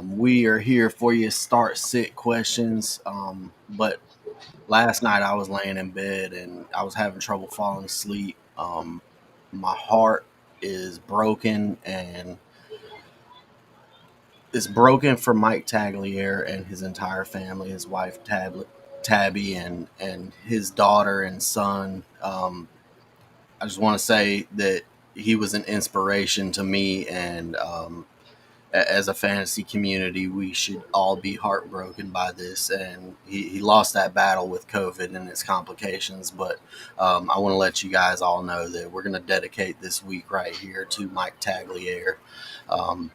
We are here for you start sit questions. But last night I was laying in bed and I was having trouble falling asleep. My heart is broken and it's broken for Mike Tagliere and his entire family, his wife Tabby and his daughter and son. I just want to say that he was an inspiration to me and as a fantasy community, we should all be heartbroken by this. And he lost that battle with COVID and its complications. But I want to let you guys all know that we're going to dedicate this week right here to Mike Tagliere. Um,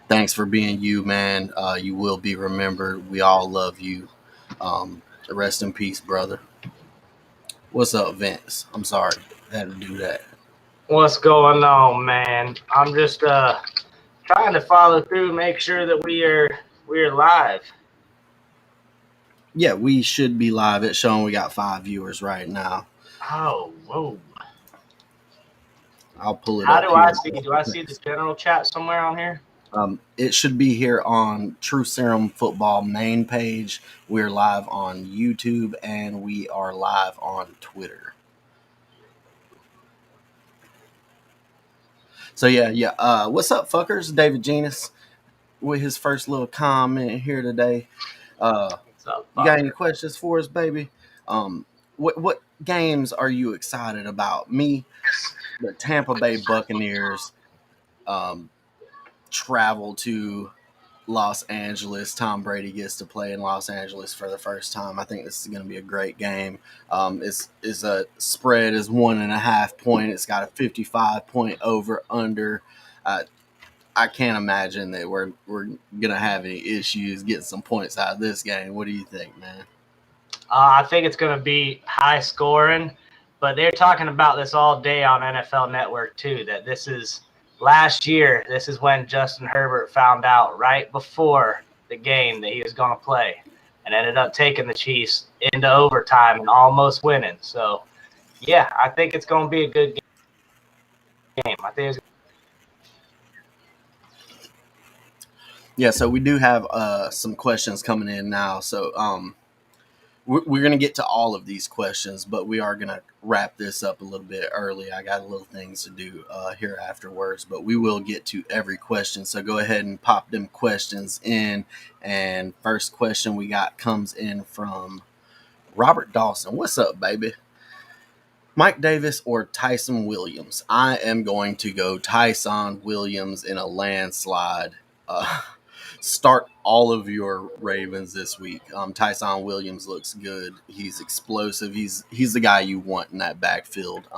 Thanks for being you, man. You will be remembered. We all love you. Rest in peace, brother. What's up, Vince? I'm sorry. I had to do that. What's going on, man? I'm just trying to follow through, make sure that we're live. Yeah, we should be live. It's showing we got 5 viewers right now. Oh, whoa. I'll pull it How up do here. I see? Do I see the general chat somewhere on here? It should be here on True Serum Football main page. We're live on YouTube and we are live on Twitter. So yeah. What's up, fuckers? David Genus with his first little comment here today. What's up, You got any questions for us, baby? What games are you excited about? Me, the Tampa Bay Buccaneers travel to Los Angeles. Tom Brady gets to play in Los Angeles for the first time. I think this is going to be a great game. Is a spread is 1.5 point. It's got a 55-point over under. I can't imagine that we're gonna have any issues getting some points out of this game. What do you think, man? I think it's going to be high scoring, but they're talking about this all day on NFL Network too. That this is last year. This is when Justin Herbert found out right before the game that he was going to play, and ended up taking the Chiefs into overtime and almost winning. So, yeah, I think it's going to be a good game. I think it's Yeah, so we do have some questions coming in now. So we're going to get to all of these questions, but we are going to wrap this up a little bit early. I got a little things to do here afterwards, but we will get to every question. So go ahead and pop them questions in. And first question we got comes in from Robert Dawson. What's up, baby? Mike Davis or Tyson Williams? I am going to go Tyson Williams in a landslide. Start all of your Ravens this week. Tyson Williams looks good. He's explosive. He's the guy you want in that backfield.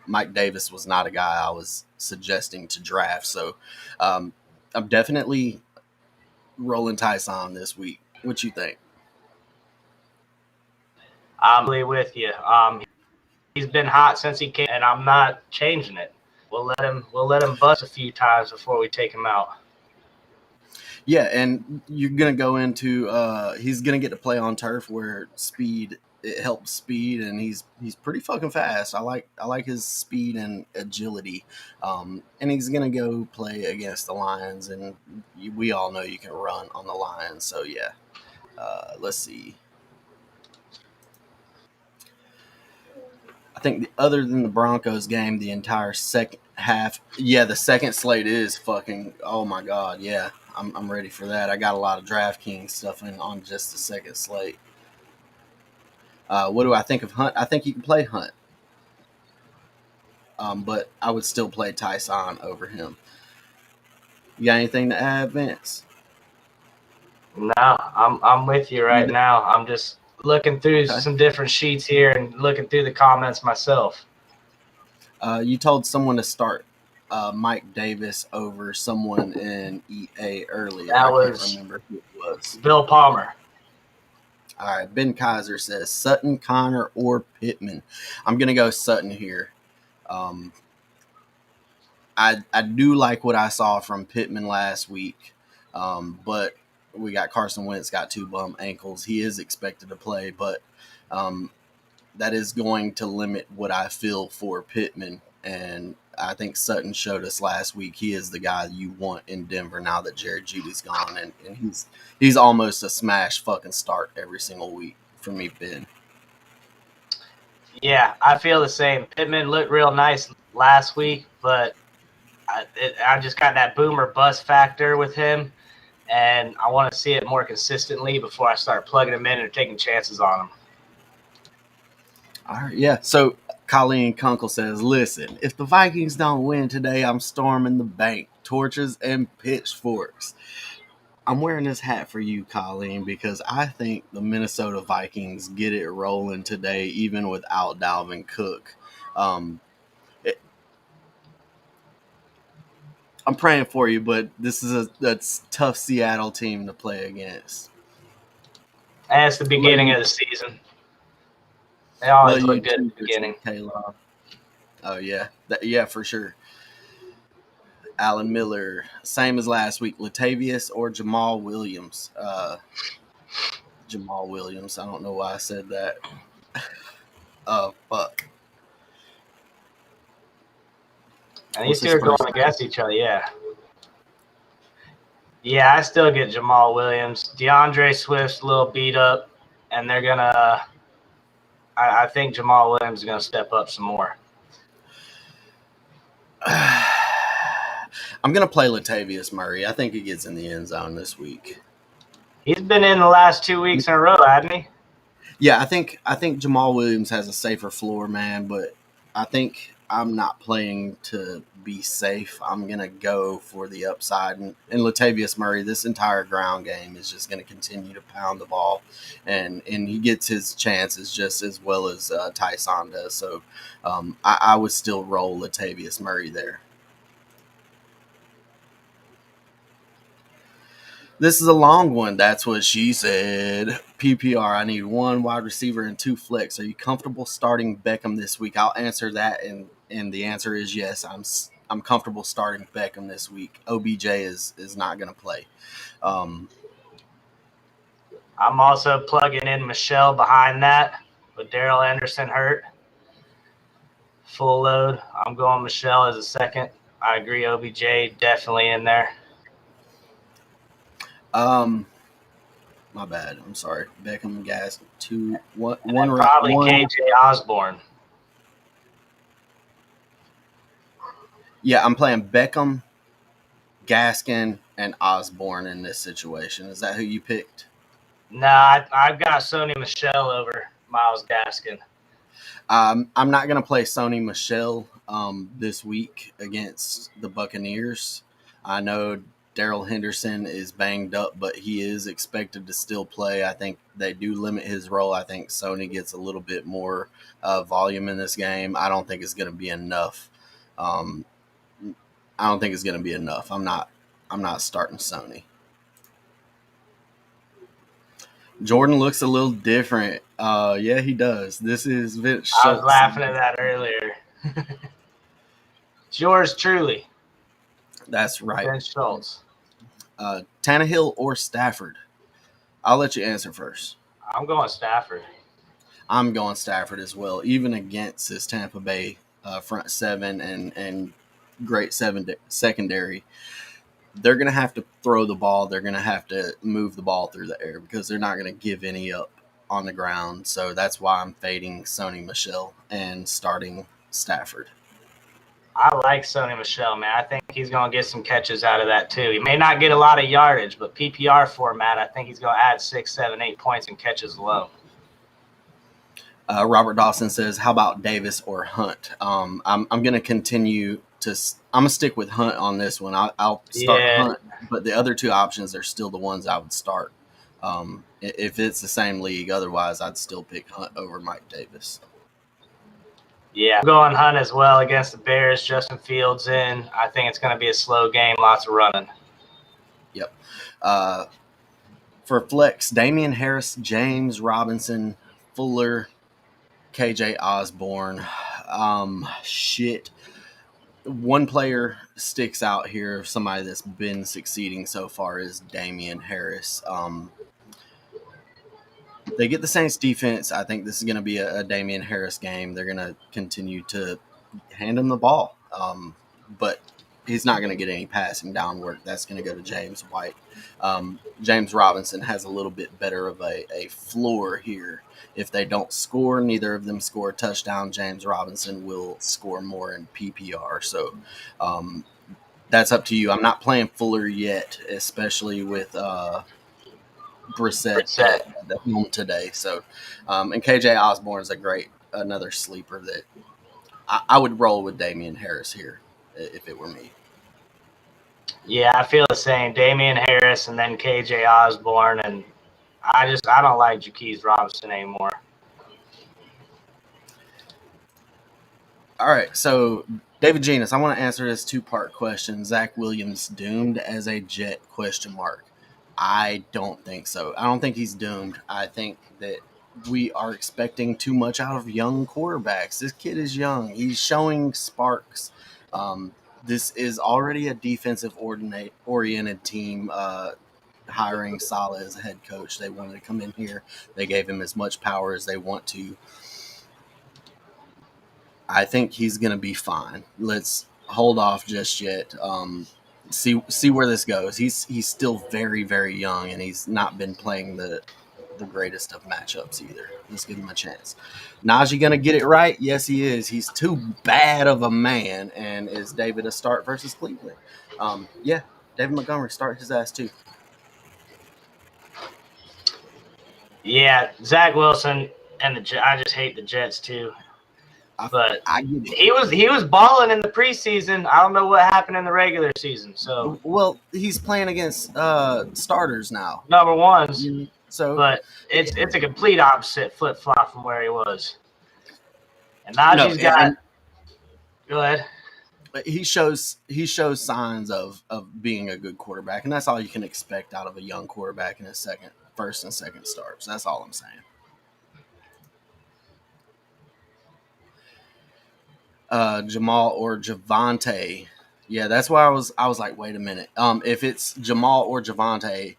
Mike Davis was not a guy I was suggesting to draft. So I'm definitely rolling Tyson this week. What you think? I'm really with you. He's been hot since he came, and I'm not changing it. We'll let him bust a few times before we take him out. Yeah, and you're gonna go into he's gonna get to play on turf where it helps speed, and he's pretty fucking fast. I like his speed and agility, and he's gonna go play against the Lions, and we all know you can run on the Lions. So yeah, let's see. I think other than the Broncos game, the entire second half, the second slate is fucking. Oh my god, yeah. I'm ready for that. I got a lot of DraftKings stuff on just the second slate. What do I think of Hunt? I think you can play Hunt, but I would still play Tyson over him. You got anything to add, Vince? No, I'm with you right now. I'm just looking through some different sheets here and looking through the comments myself. You told someone to start Mike Davis over someone in EA earlier. That I was can't remember who it was. Bill Palmer. All right, Ben Kaiser says Sutton, Connor, or Pittman. I'm gonna go Sutton here. I do like what I saw from Pittman last week, but we got Carson Wentz got 2 bum ankles. He is expected to play, but that is going to limit what I feel for Pittman. And I think Sutton showed us last week he is the guy you want in Denver now that Jared Judy's gone, and he's almost a smash fucking start every single week for me, Ben. Yeah, I feel the same. Pittman looked real nice last week, but I just got that boomer bust factor with him, and I want to see it more consistently before I start plugging him in and taking chances on him. All right, yeah. So Colleen Kunkel says, "Listen, if the Vikings don't win today, I'm storming the bank, torches and pitchforks." I'm wearing this hat for you, Colleen, because I think the Minnesota Vikings get it rolling today, even without Dalvin Cook. Um, I'm praying for you, but this is a tough Seattle team to play against. And it's the beginning of the season. They always look good at the beginning. Kayla. Oh yeah, yeah, for sure. Alan Miller, same as last week. Latavius or Jamal Williams. Jamal Williams. I don't know why I said that. Fuck. And these two are going against each other, yeah. Yeah, I still get Jamal Williams. DeAndre Swift's a little beat up, and they're going to – I think Jamal Williams is going to step up some more. I'm going to play Latavius Murray. I think he gets in the end zone this week. He's been in the last 2 weeks in a row, hasn't he? Yeah, I think Jamal Williams has a safer floor, man, but I think I'm not playing to be safe. I'm going to go for the upside. And Latavius Murray, this entire ground game is just going to continue to pound the ball, and he gets his chances just as well as Tyson does. So I would still roll Latavius Murray there. This is a long one. That's what she said. PPR, I need 1 wide receiver and 2 flex. Are you comfortable starting Beckham this week? I'll answer that, and the answer is yes. I'm comfortable starting Beckham this week. OBJ is not going to play. I'm also plugging in Michelle behind that with Daryl Anderson hurt. Full load. I'm going Michelle as a second. I agree. OBJ definitely in there. My bad. I'm sorry. Beckham, Gas, 2, 1. Probably KJ Osborne. Yeah, I'm playing Beckham, Gaskin, and Osborne in this situation. Is that who you picked? Nah, I've got Sony Michel over Myles Gaskin. I'm not going to play Sony Michel this week against the Buccaneers. I know Darrell Henderson is banged up, but he is expected to still play. I think they do limit his role. I think Sony gets a little bit more volume in this game. I don't think it's going to be enough. I don't think it's going to be enough. I'm not starting Sony. Jordan looks a little different. Yeah, he does. This is Vince Schultz. I was laughing at that earlier. It's yours truly. That's right. Vince Schultz. Tannehill or Stafford? I'll let you answer first. I'm going Stafford. I'm going Stafford as well, even against this Tampa Bay front seven and great secondary. They're going to have to throw the ball. They're going to have to move the ball through the air because they're not going to give any up on the ground. So that's why I'm fading Sony Michel and starting Stafford. I like Sony Michel, man. I think he's going to get some catches out of that too. He may not get a lot of yardage, but PPR format, I think he's going to add 6, 7, 8 points in catches alone. Robert Dawson says, how about Davis or Hunt? I'm going to continue to – I'm going to stick with Hunt on this one. I'll start Hunt, but the other 2 options are still the ones I would start. If it's the same league, otherwise I'd still pick Hunt over Mike Davis. Yeah, I'm going Hunt as well against the Bears. Justin Fields in. I think it's going to be a slow game, lots of running. Yep. For flex, Damian Harris, James Robinson, Fuller, KJ Osborne. Shit. One player sticks out here, somebody that's been succeeding so far, is Damian Harris. They get the Saints defense. I think this is going to be a Damian Harris game. They're going to continue to hand him the ball. But he's not going to get any passing down work. That's going to go to James White. James Robinson has a little bit better of a floor here. If they don't score, neither of them score a touchdown, James Robinson will score more in PPR. So that's up to you. I'm not playing Fuller yet, especially with Brissett Prescott. at the home today. So, and KJ Osborne is another sleeper that I would roll with Damian Harris here if it were me. Yeah, I feel the same. Damian Harris and then KJ Osborne, and I don't like Jaquez Robinson anymore. All right, so David Genus, I want to answer this two-part question. Zach Williams doomed as a Jet ? I don't think so. I don't think he's doomed. I think that we are expecting too much out of young quarterbacks. This kid is young. He's showing sparks. This is already a defensive-oriented team. Hiring Saleh as a head coach, they wanted to come in here. They gave him as much power as they want to. I think he's going to be fine. Let's hold off just yet. See where this goes. He's still very, very young, and he's not been playing the greatest of matchups either. Let's give him a chance. Najee going to get it right? Yes, he is. He's too bad of a man. And is David a start versus Cleveland? Yeah, David Montgomery start his ass too. Yeah, Zach Wilson and I just hate the Jets too. But I get it. He was balling in the preseason. I don't know what happened in the regular season. So well, he's playing against starters now, number ones. So, but it's a complete opposite flip flop from where he was. And Najee's go ahead. He shows signs of being a good quarterback, and that's all you can expect out of a young quarterback in his first and second starts. That's all I'm saying. Jamal or Javonte. Yeah, that's why I was like, wait a minute. If it's Jamal or Javonte,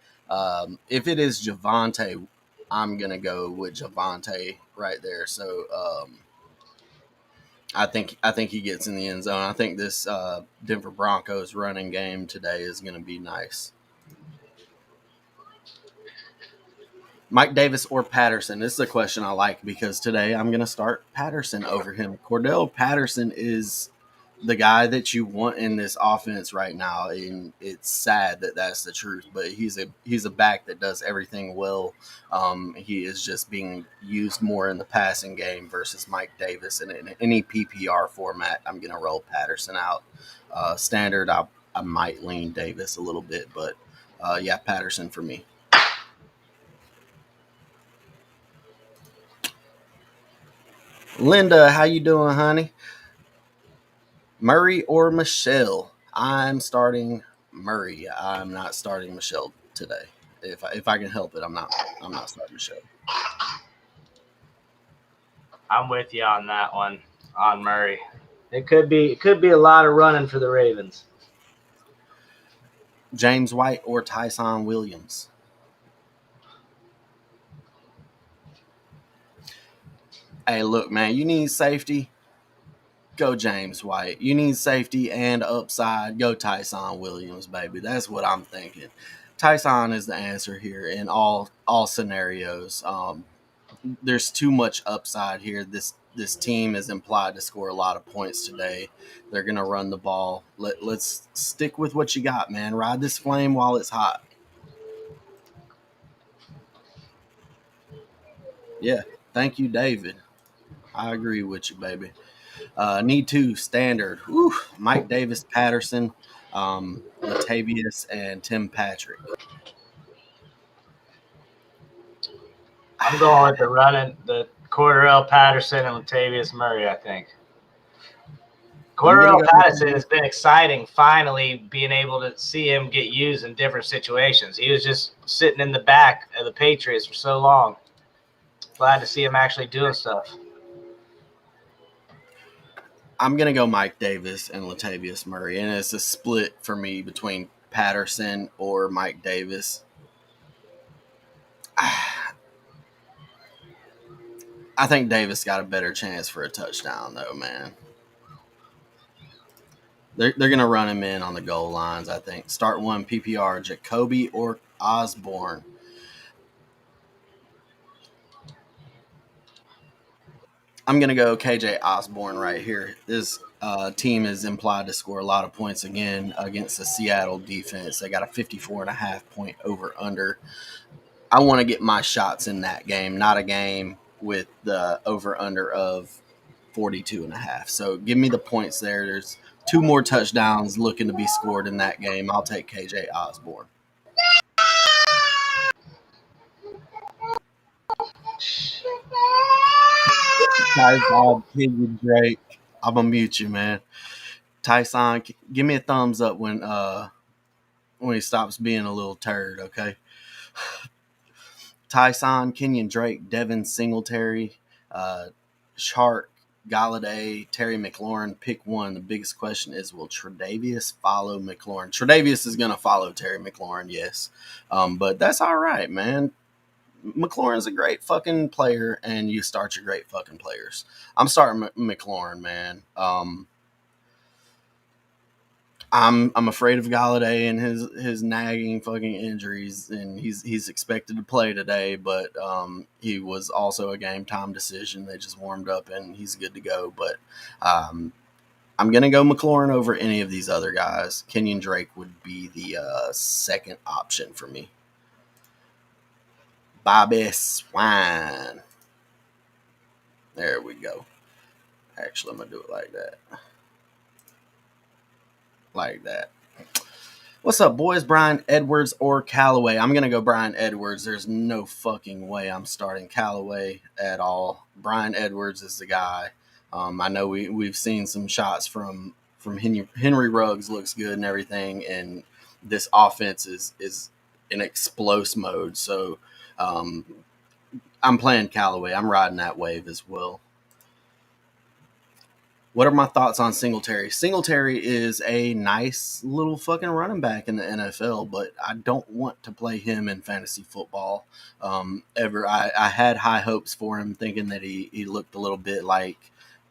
if it is Javonte, I'm gonna go with Javonte right there. So I think he gets in the end zone. I think this Denver Broncos running game today is gonna be nice. Mike Davis or Patterson? This is a question I like because today I'm going to start Patterson over him. Cordell Patterson is the guy that you want in this offense right now, and it's sad that that's the truth. But he's a back that does everything well. He is just being used more in the passing game versus Mike Davis. And in any PPR format, I'm going to roll Patterson out. Standard, I might lean Davis a little bit, but yeah, Patterson for me. Linda, how you doing, honey? Murray or Michelle? I'm starting Murray. I'm not starting Michelle today. If I can help it, I'm not starting Michelle. I'm with you on that one on Murray. It could be a lot of running for the Ravens. James White or Tyson Williams? Hey, look, man, you need safety, go James White. You need safety and upside, go Tyson Williams, baby. That's what I'm thinking. Tyson is the answer here in all scenarios. There's too much upside here. This team is implied to score a lot of points today. They're gonna run the ball. Let's stick with what you got, man. Ride this flame while it's hot. Yeah, thank you, David. I agree with you, baby. Need to standard. Whew, Mike Davis, Patterson, Latavius, and Tim Patrick. I'm going with the Cordell Patterson and Latavius Murray, I think. Cordell Patterson has been exciting, finally being able to see him get used in different situations. He was just sitting in the back of the Patriots for so long. Glad to see him actually doing stuff. I'm going to go Mike Davis and Latavius Murray, and it's a split for me between Patterson or Mike Davis. I think Davis got a better chance for a touchdown, though, man. They're going to run him in on the goal lines, I think. Start one PPR, Jacoby or Osborne. I'm going to go KJ Osborne right here. This team is implied to score a lot of points again against the Seattle defense. They got a 54.5 point over under. I want to get my shots in that game, not a game with the over under of 42.5. So give me the points there. There's 2 more touchdowns looking to be scored in that game. I'll take KJ Osborne. Tyson, Kenyon Drake. I'm gonna mute you, man. Tyson, give me a thumbs up when he stops being a little turd, okay? Tyson, Kenyon Drake, Devin Singletary, Shark, Galladay, Terry McLaurin. Pick one. The biggest question is, will Tre'Davious follow McLaurin? Tre'Davious is going to follow Terry McLaurin, yes. But that's all right, man. McLaurin's a great fucking player, and you start your great fucking players. I'm starting McLaurin, man. I'm afraid of Galladay and his nagging fucking injuries, and he's expected to play today, but he was also a game time decision. They just warmed up and he's good to go. But I'm gonna go McLaurin over any of these other guys. Kenyon Drake would be the second option for me. Bobby Swine. There we go. Actually, I'm gonna do it like that. Like that. What's up, boys? Brian Edwards or Callaway? I'm going to go Brian Edwards. There's no fucking way I'm starting Callaway at all. Brian Edwards is the guy. I know we've seen some shots from Henry Ruggs, looks good and everything, and this offense is in explosive mode. So I'm playing Callaway. I'm riding that wave as well. What are my thoughts on Singletary? Singletary is a nice little fucking running back in the NFL, but I don't want to play him in fantasy football ever. I had high hopes for him, thinking that he looked a little bit like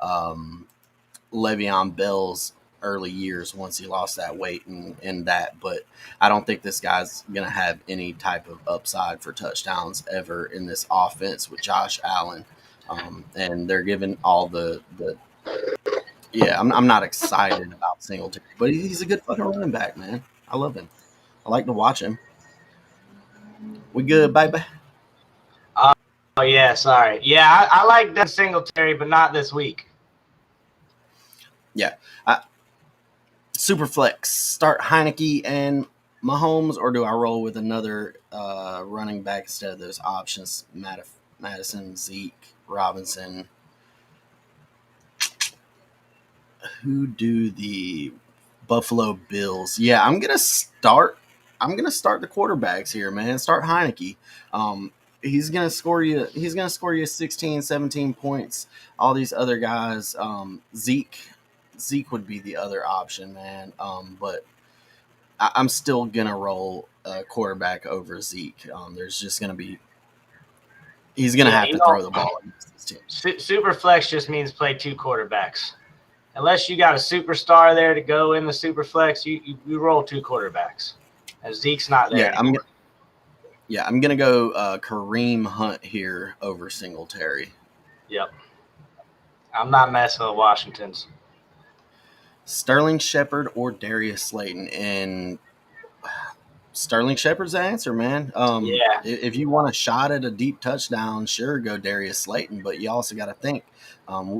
Le'Veon Bell's early years once he lost that weight and that. But I don't think this guy's going to have any type of upside for touchdowns ever in this offense with Josh Allen. And they're giving all the yeah, I'm not excited about Singletary, but he's a good fucking running back, man. I love him. I like to watch him. We good, baby? Oh, yeah, sorry. Yeah, I like Devin Singletary, but not this week. Yeah. Super flex. Start Heineke and Mahomes, or do I roll with another running back instead of those options? Madison, Zeke, Robinson. Who do the Buffalo Bills? Yeah, I'm gonna start the quarterbacks here, man. Start Heineke. He's gonna score you 16, 17 points. All these other guys, Zeke would be the other option, man. But I'm still gonna roll a quarterback over Zeke. There's just gonna be he's gonna have to throw the ball against this team. Super flex just means play 2 quarterbacks. Unless you got a superstar there to go in the super flex, you roll 2 quarterbacks. And Zeke's not there. Yeah, I'm gonna go Kareem Hunt here over Singletary. Yep. I'm not messing with Washington's. Sterling Shepard or Darius Slayton, and Sterling Shepard's the answer, man. Yeah. If you want a shot at a deep touchdown, sure, go Darius Slayton. But you also got to think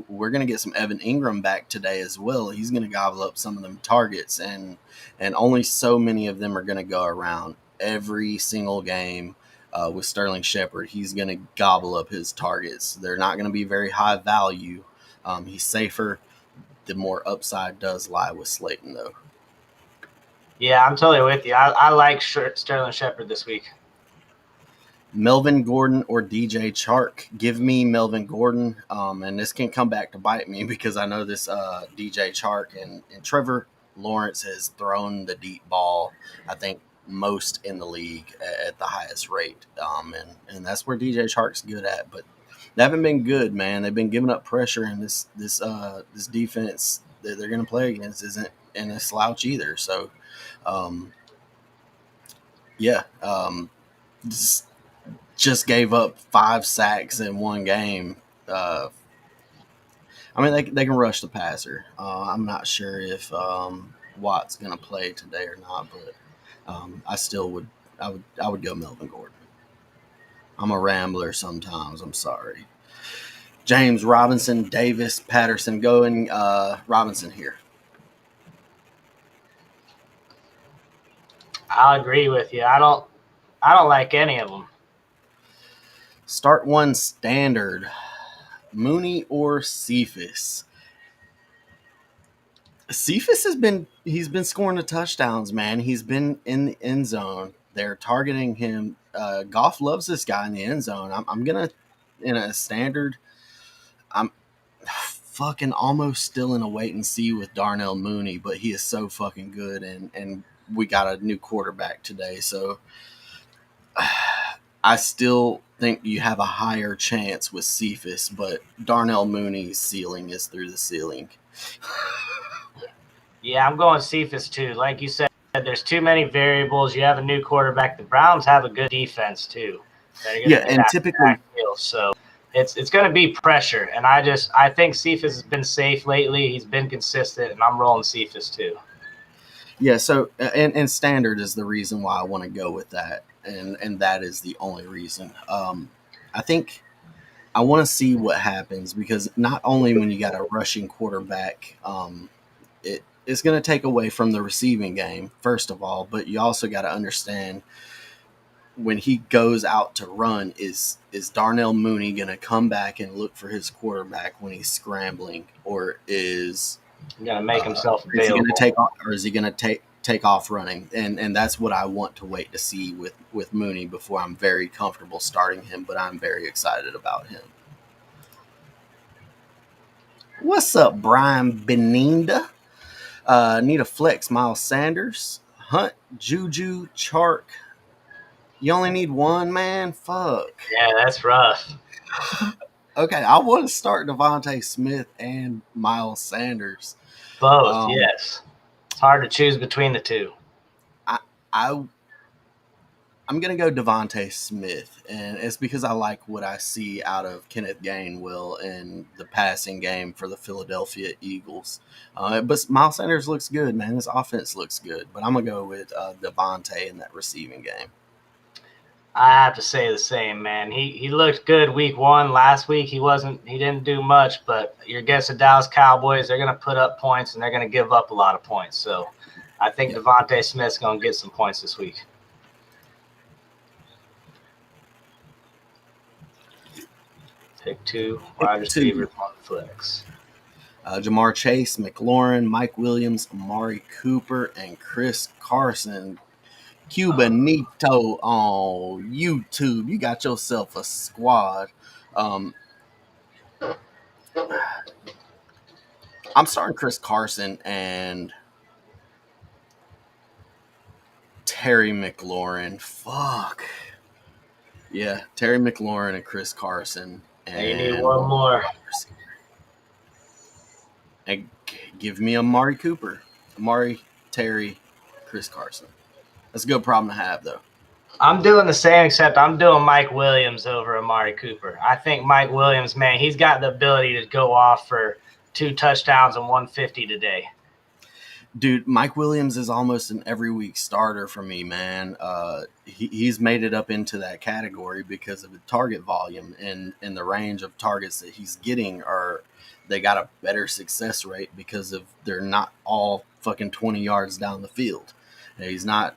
we're going to get some Evan Ingram back today as well. He's going to gobble up some of them targets, and only so many of them are going to go around every single game. With Sterling Shepard, he's going to gobble up his targets. They're not going to be very high value. He's safer. The more upside does lie with Slayton, though. Yeah, I'm totally with you. I like Sterling Shepard this week. Melvin Gordon or DJ Chark? Give me Melvin Gordon. And this can come back to bite me because I know this DJ Chark and Trevor Lawrence has thrown the deep ball, I think, most in the league at the highest rate. And that's where DJ Chark's good at. But they haven't been good, man. They've been giving up pressure, and this defense that they're going to play against in a slouch either. So, yeah, just gave up 5 sacks in one game. I mean, they can rush the passer. I'm not sure if Watt's going to play today or not, but I still would. I would go Melvin Gordon. I'm a rambler sometimes. I'm sorry. James Robinson, Davis, Patterson, going Robinson here. I'll agree with you. I don't like any of them. Start one standard. Mooney or Cephas. Cephas he's been scoring the touchdowns, man. He's been in the end zone. They're targeting him. Goff loves this guy in the end zone. I'm gonna in a standard. I'm fucking almost still in a wait and see with Darnell Mooney, but he is so fucking good, and we got a new quarterback today, so I still think you have a higher chance with Cephas, but Darnell Mooney's ceiling is through the ceiling. Yeah, I'm going Cephas too. Like you said, there's too many variables. You have a new quarterback. The Browns have a good defense too. Yeah, and typically, so it's going to be pressure. And I think Cephas has been safe lately. He's been consistent, and I'm rolling Cephas too. Yeah, so and standard is the reason why I want to go with that, and that is the only reason. I think I want to see what happens, because not only when you got a rushing quarterback, it's going to take away from the receiving game, first of all, but you also got to understand when he goes out to run, is Darnell Mooney going to come back and look for his quarterback when he's scrambling, or is he going to make himself available? Is he going to take off, or is he going to take off running? And that's what I want to wait to see with Mooney before I'm very comfortable starting him, but I'm very excited about him. What's up, Brian Beninda? Need a flex, Miles Sanders, Hunt, Juju, Chark. You only need one, man? Fuck. Yeah, that's rough. Okay, I want to start Devontae Smith and Miles Sanders. Both, yes. It's hard to choose between the two. I'm going to go Devontae Smith, and it's because I like what I see out of Kenneth Gainwell in the passing game for the Philadelphia Eagles. But Miles Sanders looks good, man. His offense looks good, but I'm going to go with Devontae in that receiving game. I have to say the same, man. He looked good week 1. Last week he didn't do much, but you're against the Dallas Cowboys. They're going to put up points, and they're going to give up a lot of points. So I think Devontae Smith's going to get some points this week. Pick 2 wide receivers on flex. Jamar Chase, McLaurin, Mike Williams, Amari Cooper, and Chris Carson. Cubanito on YouTube. You got yourself a squad. I'm starting Chris Carson and Terry McLaurin. Fuck. Yeah, Terry McLaurin and Chris Carson. And you need one more. And give me Amari Cooper. Amari, Terry, Chris Carson. That's a good problem to have, though. I'm doing the same, except I'm doing Mike Williams over Amari Cooper. I think Mike Williams, man, he's got the ability to go off for 2 touchdowns and 150 today. Dude, Mike Williams is almost an every week starter for me, man. He's made it up into that category because of the target volume and the range of targets that he's getting. They got a better success rate because of they're not all fucking 20 yards down the field. He's not.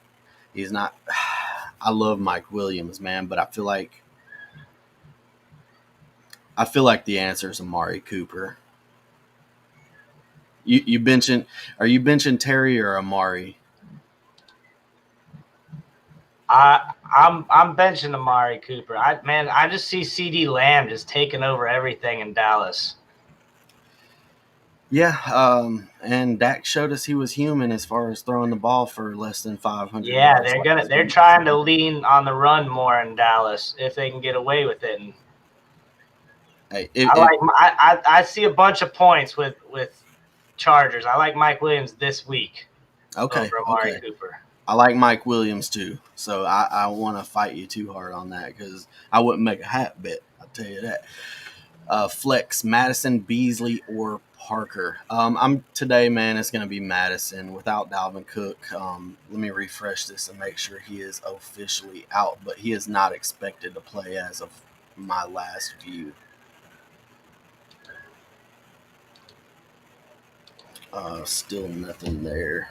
I love Mike Williams, man, but I feel like the answer is Amari Cooper. Are you benching Terry or Amari? I'm benching Amari Cooper. I just see CD Lamb just taking over everything in Dallas. Yeah, and Dak showed us he was human as far as throwing the ball for less than 500 Yeah, yards. they're trying to lean on the run more in Dallas if they can get away with it. And I see a bunch of points with Chargers. I like Mike Williams this week Okay. over Amari Okay. Cooper. I like Mike Williams too, so I want to fight you too hard on that because I wouldn't make a hat bet. I'll tell you that. Flex Madison, Beasley, or Parker. I'm today, man. It's going to be Madison without Dalvin Cook. Let me refresh this and make sure he is officially out, but he is not expected to play as of my last view. Still nothing there.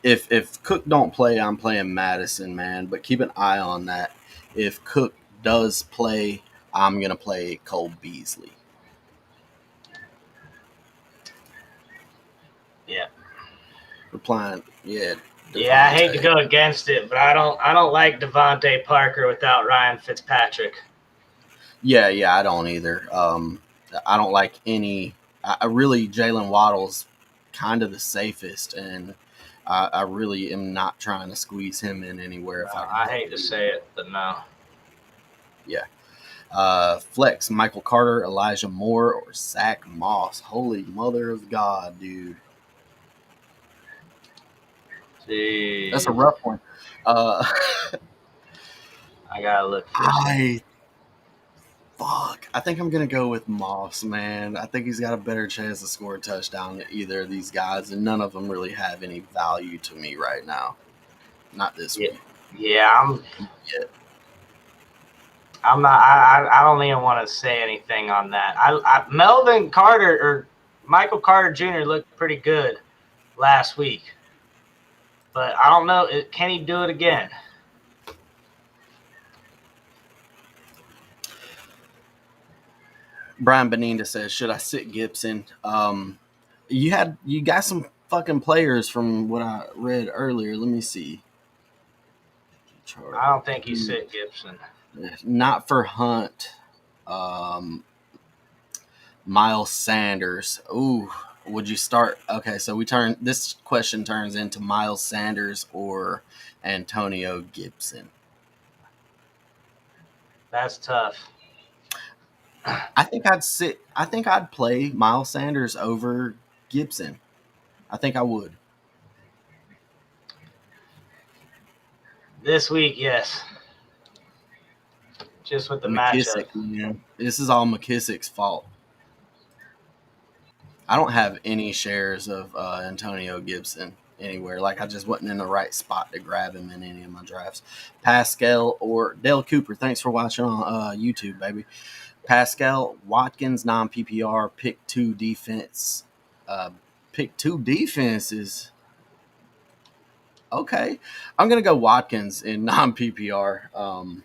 If Cook don't play, I'm playing Madison, man. But keep an eye on that. If Cook does play, I'm gonna play Cole Beasley. Yeah. Replying, yeah. Yeah, I hate to go against it, but I don't like Devontae Parker without Ryan Fitzpatrick. Yeah, I don't either. I don't like any. I really Jalen Waddle's kind of the safest, and I really am not trying to squeeze him in anywhere. I hate to say it, but no. Yeah. Flex Michael Carter, Elijah Moore, or Zach Moss. Holy mother of God, dude. Jeez. That's a rough one. I gotta look for I think I'm gonna go with Moss, man. I think he's got a better chance to score a touchdown than either of these guys, and none of them really have any value to me right now. Not this week. Yeah, I'm not. I don't even want to say anything on that. Melvin Carter or Michael Carter Jr. looked pretty good last week, but I don't know. Can he do it again? Brian Benita says, "Should I sit Gibson?" You got some fucking players from what I read earlier. Let me see. I don't think you sit Gibson. Not for Hunt. Miles Sanders. Ooh, would you start? Okay, so this question turns into Miles Sanders or Antonio Gibson. That's tough. I think I'd play Miles Sanders over Gibson. I think I would. This week, yes. Just with the matchup. Man. This is all McKissick's fault. I don't have any shares of Antonio Gibson anywhere. Like, I just wasn't in the right spot to grab him in any of my drafts. Pascal or Dale Cooper, thanks for watching on YouTube, baby. Pascal, Watkins, non-PPR, pick two defense. Pick two defenses. Okay. I'm going to go Watkins in non-PPR.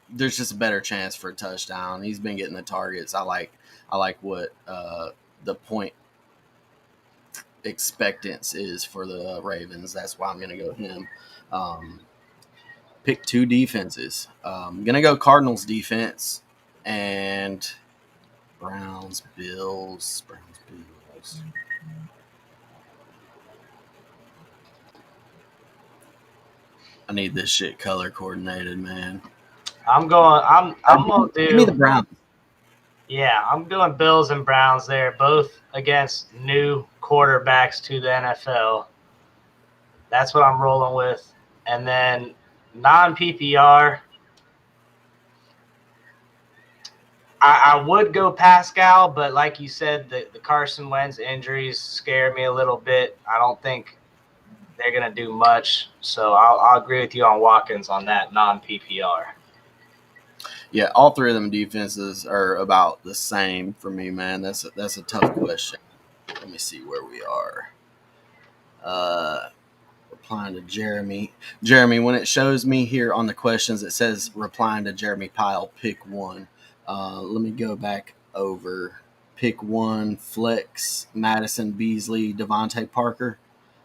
There's just a better chance for a touchdown. He's been getting the targets. I like what the point expectance is for the Ravens. That's why I'm going to go him. Pick two defenses. I'm going to go Cardinals defense and Browns, Bills. I need this shit color coordinated, man. I'm gonna do. Give me the Browns. Yeah, I'm doing Bills and Browns there, both against new quarterbacks to the NFL. That's what I'm rolling with. And then non-PPR, I would go Pascal, but like you said, the Carson Wentz injuries scare me a little bit. I don't think they're going to do much. So I'll agree with you on Watkins on that non-PPR. Yeah, all three of them defenses are about the same for me, man. That's a tough question. Let me see where we are. Replying to Jeremy. Jeremy, when it shows me here on the questions, it says replying to Jeremy Pyle, pick one. Let me go back over. Pick one, Flex, Madison, Beasley, Devontae Parker.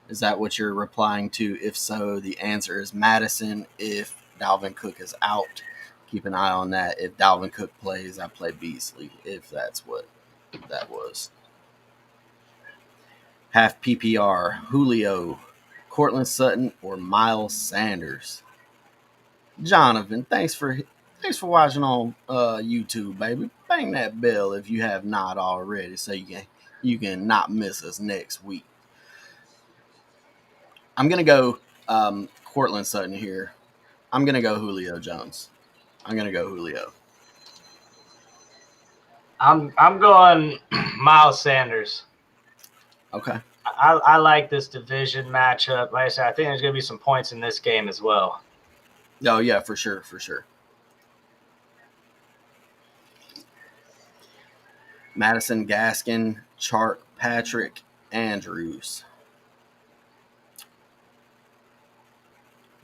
Is that what you're replying to? If so, the answer is Madison. If Dalvin Cook is out, keep an eye on that. If Dalvin Cook plays, I play Beasley, if that's what that was. Half PPR, Julio, Cortland Sutton, or Miles Sanders. Jonathan, thanks for watching on YouTube, baby. Bang that bell if you have not already, so you can you can not miss us next week. I'm gonna go Cortland Sutton here. I'm gonna go Julio Jones. I'm gonna go Julio. I'm going Miles Sanders. Okay. I like this division matchup. Like I said, I think there's going to be some points in this game as well. Oh yeah, for sure, for sure. Madison, Gaskin, Chark, Patrick, Andrews.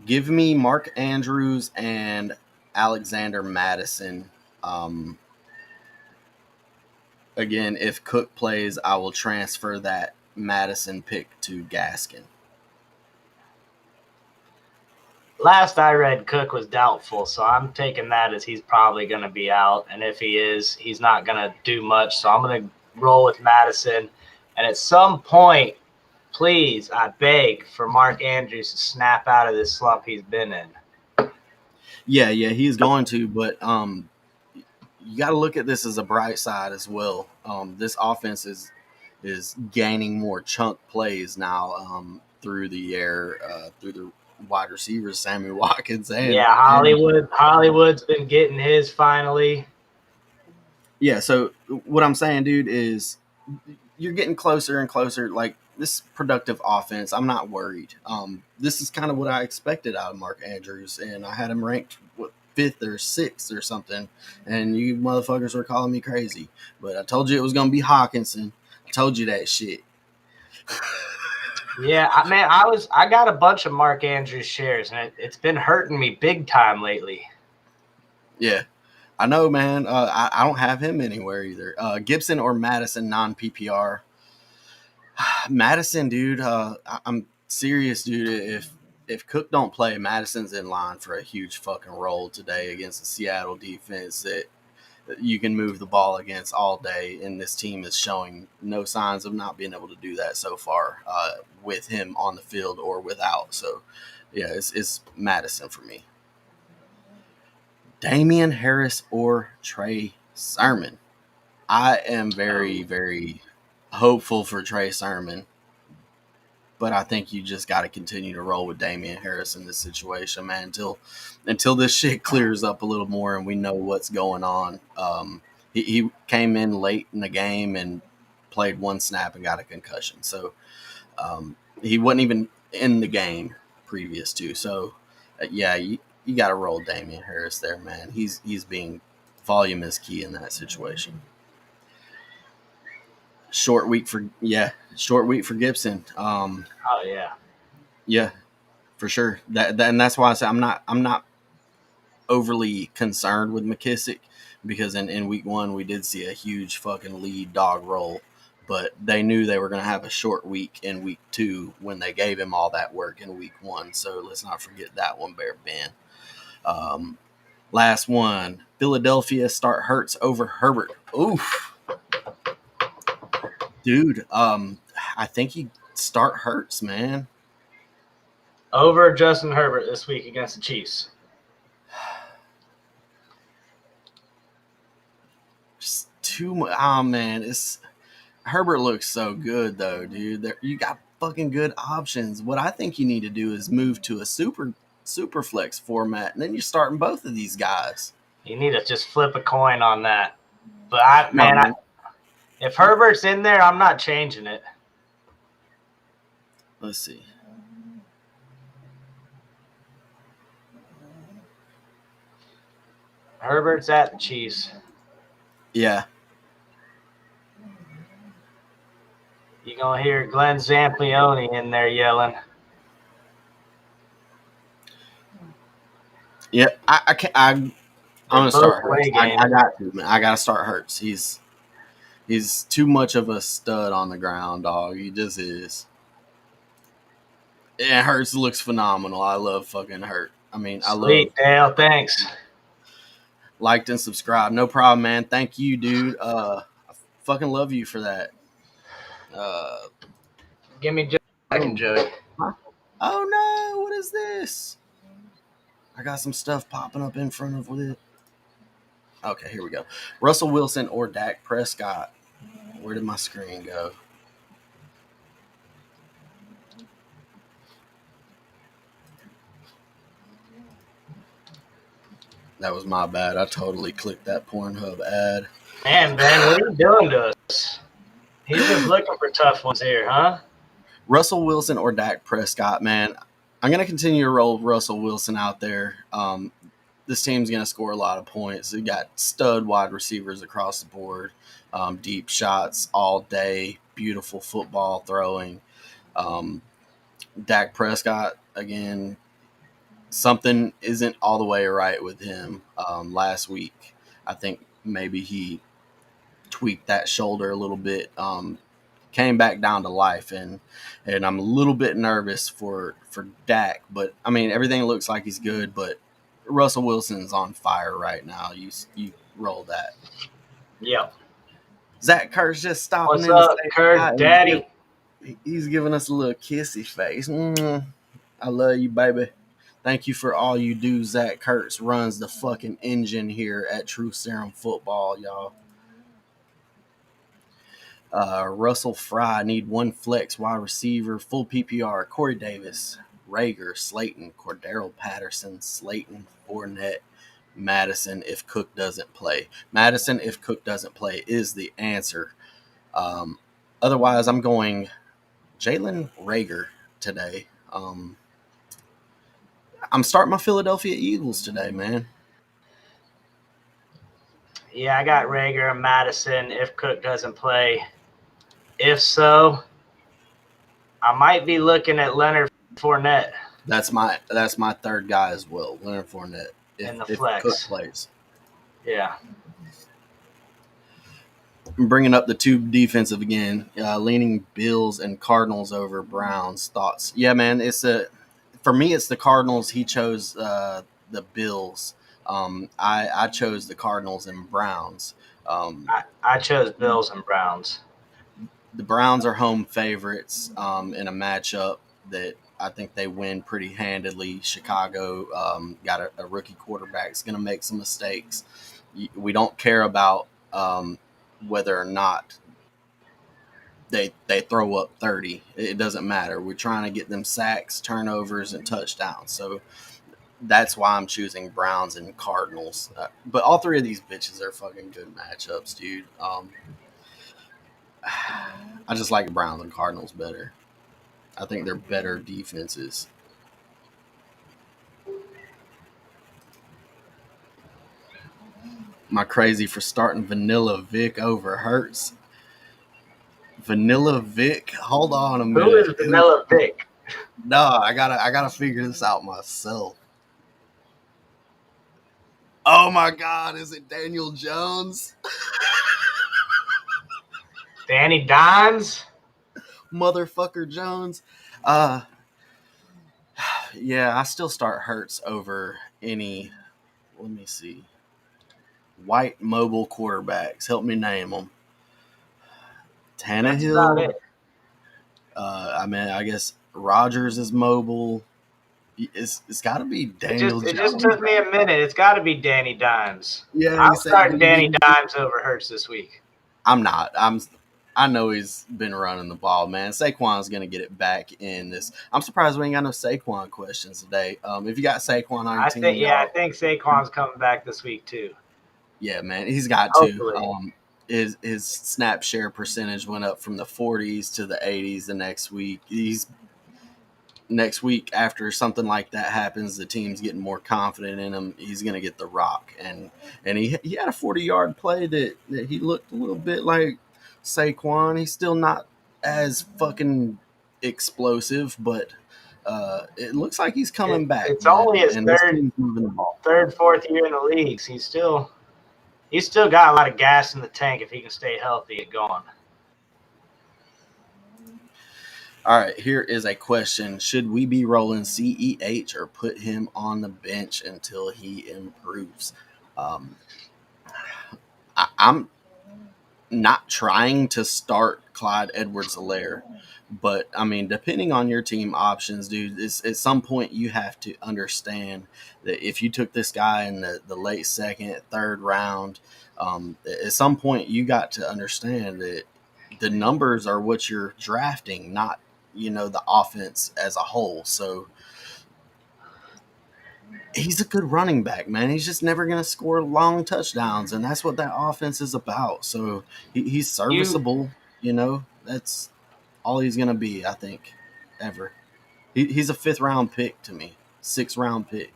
Give me Mark Andrews and Alexander Madison. Again, if Cook plays, I will transfer that Madison pick to Gaskin. Last I read, Cook was doubtful, so I'm taking that as he's probably going to be out. And if he is, he's not going to do much. So I'm going to roll with Madison. And at some point, please, I beg for Mark Andrews to snap out of this slump he's been in. Yeah, he's going to, but you got to look at this as a bright side as well. This offense is gaining more chunk plays now through the air, through the wide receivers, Sammy Watkins. Hollywood's been getting his finally. Yeah, so what I'm saying, dude, is you're getting closer and closer. Like this productive offense, I'm not worried. This is kind of what I expected out of Mark Andrews, and I had him ranked fifth or sixth or something, and you motherfuckers were calling me crazy. But I told you it was going to be Hawkinson. I told you that shit. Yeah, man, I got a bunch of Mark Andrews shares, and it's been hurting me big time lately. Yeah, I know, man. I don't have him anywhere either. Gibson or Madison, non-PPR. Madison, dude. I'm serious, dude. If Cook don't play, Madison's in line for a huge fucking role today against the Seattle defense that you can move the ball against all day, and this team is showing no signs of not being able to do that so far with him on the field or without. So, yeah, it's Madison for me. Damian Harris or Trey Sermon. I am very, very hopeful for Trey Sermon, but I think you just got to continue to roll with Damian Harris in this situation, man, until this shit clears up a little more and we know what's going on. He came in late in the game and played one snap and got a concussion. So he wasn't even in the game previous to. So, yeah, you got to roll Damian Harris there, man. He's being volume is key in that situation. Short week for Gibson. Yeah, for sure. And that's why I say I'm not overly concerned with McKissick because in week one we did see a huge fucking lead dog roll, but they knew they were going to have a short week in week two when they gave him all that work in week one. So let's not forget that one, Bear Ben. Last one, Philadelphia start Hurts over Herbert. Oof. Dude, I think you start Hurts, man. Over Justin Herbert this week against the Chiefs. Just too much. Oh, man. Herbert looks so good, though, dude. You got fucking good options. What I think you need to do is move to a super flex format, and then you're starting both of these guys. You need to just flip a coin on that. But, if Herbert's in there, I'm not changing it. Let's see. Herbert's at the Chiefs. Yeah. You're going to hear Glenn Zamplioni in there yelling. Yeah, I can't. I'm gonna start Hurts. I got to, man. I gotta start Hurts. He's too much of a stud on the ground, dog. He just is. Yeah, Hurts looks phenomenal. I love fucking Hurt. I mean, Sweet, Dale. Thanks. Liked and subscribed. No problem, man. Thank you, dude. I fucking love you for that. Give me just a second, Joey. Huh? Oh no! What is this? I got some stuff popping up in front of it. Okay, here we go. Russell Wilson or Dak Prescott. Where did my screen go? That was my bad. I totally clicked that Pornhub ad. Man, Ben, what are you doing to us? He's just looking for tough ones here, huh? Russell Wilson or Dak Prescott, man. I'm going to continue to roll Russell Wilson out there. This team's going to score a lot of points. We got stud wide receivers across the board, deep shots all day, beautiful football throwing. Dak Prescott, again, something isn't all the way right with him. Last week, I think maybe he tweaked that shoulder a little bit. Came back down to life, and I'm a little bit nervous for Dak. But I mean, everything looks like he's good. But Russell Wilson's on fire right now. You roll that. Yep. Zach Kurt's just stopping What's in up, to say Kirk, hi. Daddy? He's giving us a little kissy face. I love you, baby. Thank you for all you do. Zach Kurtz runs the fucking engine here at True Serum Football, y'all. Russell Fry, need one flex wide receiver, full PPR. Corey Davis, Rager, Slayton, Cordero Patterson, Slayton, Fournette, Madison if Cook doesn't play. Madison if Cook doesn't play is the answer. Otherwise, I'm going Jalen Rager today. I'm starting my Philadelphia Eagles today, man. Yeah, I got Rager and Madison if Cook doesn't play. If so, I might be looking at Leonard Fournette. That's my third guy as well, Leonard Fournette. In the If flex. Cook plays. Yeah. I'm bringing up the two defensive again, leaning Bills and Cardinals over Browns. Thoughts? Yeah, man. For me, it's the Cardinals. He chose the Bills. I chose the Cardinals and Browns. I chose Bills and Browns. The Browns are home favorites in a matchup that I think they win pretty handedly. Chicago got a rookie quarterback. Is going to make some mistakes. We don't care about whether or not they throw up 30. It doesn't matter. We're trying to get them sacks, turnovers, and touchdowns. So that's why I'm choosing Browns and Cardinals. But all three of these bitches are fucking good matchups, dude. I just like Browns and Cardinals better. I think they're better defenses. Am I crazy for starting Vanilla Vic over Hurts? Vanilla Vic? Hold on a minute. Who is Vanilla Vic? No, I gotta figure this out myself. Oh my God, is it Daniel Jones? Danny Dimes? Motherfucker Jones. Yeah, I still start Hurts over any, let me see, white mobile quarterbacks. Help me name them. Tannehill. That's about it. I mean, I guess Rodgers is mobile. It's got to be Daniel Jones. It just took me a minute. It's got to be Danny Dimes. Yeah, I'm starting Danny Dimes over Hurts this week. I'm not. I know he's been running the ball, man. Saquon's going to get it back in this. I'm surprised we ain't got no Saquon questions today. If you got Saquon on your team. I think Saquon's coming back this week too. Yeah, man. He's got to. His snap share percentage went up from the 40s to the 80s the next week. Next week, after something like that happens, the team's getting more confident in him. He's going to get the rock. And he had a 40-yard play that he looked a little bit like Saquon. He's still not as fucking explosive, but it looks like he's coming back. It's only his third, fourth year in the league. So he's still got a lot of gas in the tank if he can stay healthy and going. All right, here is a question. Should we be rolling CEH or put him on the bench until he improves? I'm not trying to start Clyde Edwards-Helaire. But I mean, depending on your team options, dude, at some point you have to understand that if you took this guy in the late second, third round, at some point you got to understand that the numbers are what you're drafting, not the offense as a whole. So he's a good running back, man. He's just never going to score long touchdowns, and that's what that offense is about. So he's You, serviceable. That's all he's going to be, I think, ever. He's a 5th-round pick to me, 6th-round pick.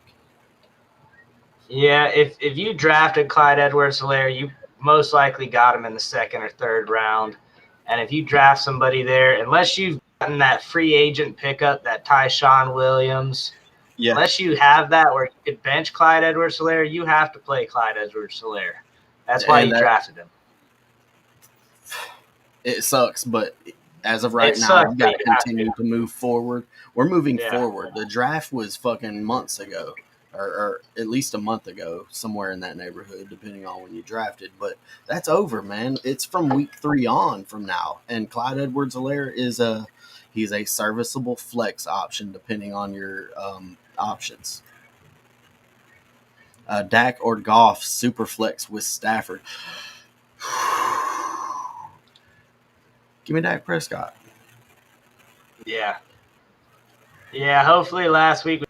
yeah, if you drafted Clyde Edwards-Helaire, you most likely got him in the 2nd or 3rd round. And if you draft somebody there, unless you've gotten that free agent pickup, that Tyson Williams, Yeah, unless you have that where you could bench Clyde Edwards-Helaire, you have to play Clyde Edwards-Helaire. That's why and you drafted him. it sucks, but as of right It now, sucks, we but got to you have continue to move forward. We're moving Yeah. forward. The draft was fucking months ago, or at least a month ago, somewhere in that neighborhood, depending on when you drafted. But that's over, man. It's from week 3 on from now. And Clyde Edwards-Helaire he's a serviceable flex option depending on your options. Dak or Goff, super flex with Stafford. Give me Dak Prescott. Yeah. Yeah, hopefully last week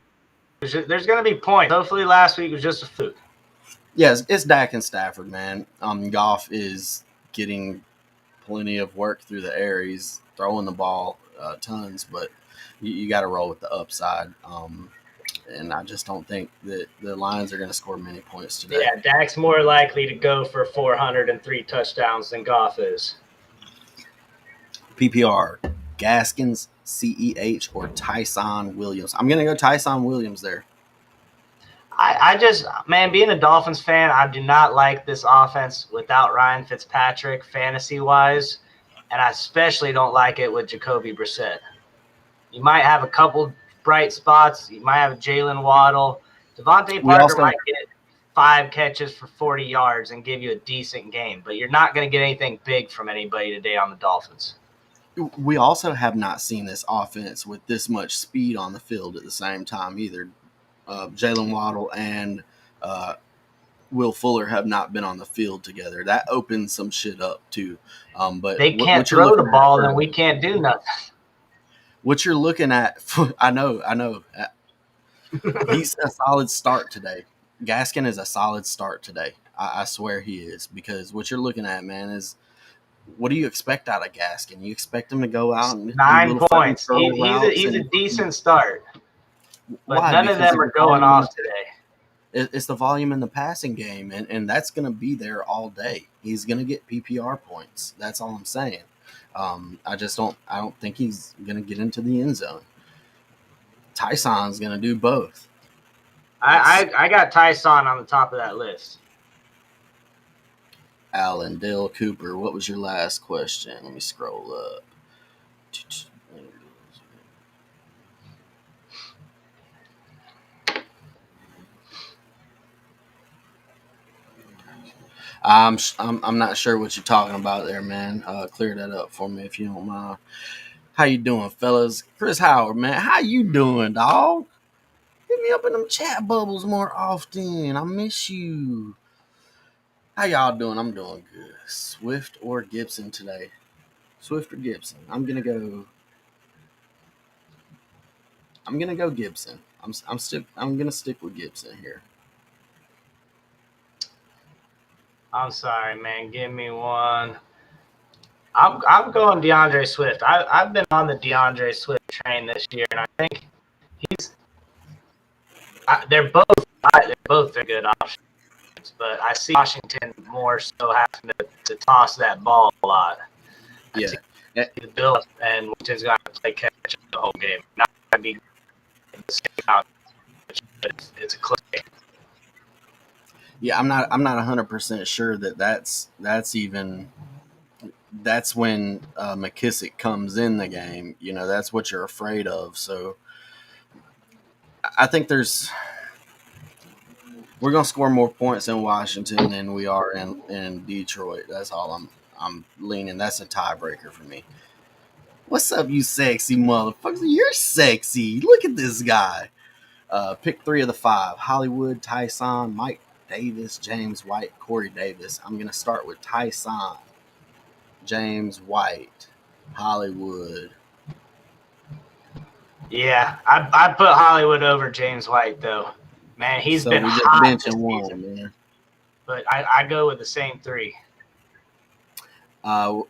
there's going to be points. Hopefully last week was just a fluke. Yes, it's Dak and Stafford, man. Goff is getting plenty of work through the air. He's throwing the ball tons, but you got to roll with the upside. And I just don't think that the Lions are going to score many points today. Yeah, Dak's more likely to go for 403 touchdowns than Goff is. PPR, Gaskins, CEH, or Tyson Williams. I'm going to go Tyson Williams there. I just, man, being a Dolphins fan, I do not like this offense without Ryan Fitzpatrick fantasy-wise, and I especially don't like it with Jacoby Brissett. You might have a couple bright spots. You might have Jalen Waddle. Devontae Parker might get 5 catches for 40 yards and give you a decent game, but you're not going to get anything big from anybody today on the Dolphins. We also have not seen this offense with this much speed on the field at the same time either. Jalen Waddle and Will Fuller have not been on the field together. That opens some shit up too. But they can't throw the ball, then we can't do nothing. What you're looking at, I know. He's a solid start today. Gaskin is a solid start today. I swear he is, because what you're looking at, man, is what do you expect out of Gaskin? You expect him to go out and 9 points. He's a decent start. But why? none of them are going off today. It's the volume in the passing game, and that's going to be there all day. He's going to get PPR points. That's all I'm saying. I don't think he's going to get into the end zone. Tyson's going to do both. I got Tyson on the top of that list. Alan, Dale Cooper, what was your last question? Let me scroll up. I'm not sure what you're talking about there, man. Clear that up for me if you don't mind. How you doing, fellas? Chris Howard, man. How you doing, dog? Hit me up in them chat bubbles more often. I miss you. How y'all doing? I'm doing good. Swift or Gibson today? Swift or Gibson? I'm gonna go Gibson. I'm gonna stick with Gibson here. I'm sorry, man. Give me one. I'm going DeAndre Swift. I've been on the DeAndre Swift train this year, and I think they're both good options. But I see Washington more so having to toss that ball a lot. Yeah. The build and Washington's going to play catch up the whole game. Not going to be the same out, but it's a close game. Yeah, I'm not 100% sure that's when McKissick comes in the game. That's what you're afraid of. So I think we're gonna score more points in Washington than we are in Detroit. That's all I'm leaning. That's a tiebreaker for me. What's up, you sexy motherfuckers? You're sexy. Look at this guy. Pick 3 of the 5. Hollywood, Tyson, Mike Davis, James White, Corey Davis. I'm going to start with Tyson, James White, Hollywood. Yeah, I put Hollywood over James White, though. Man, he's been hot this season. Man. But I go with the same 3. We're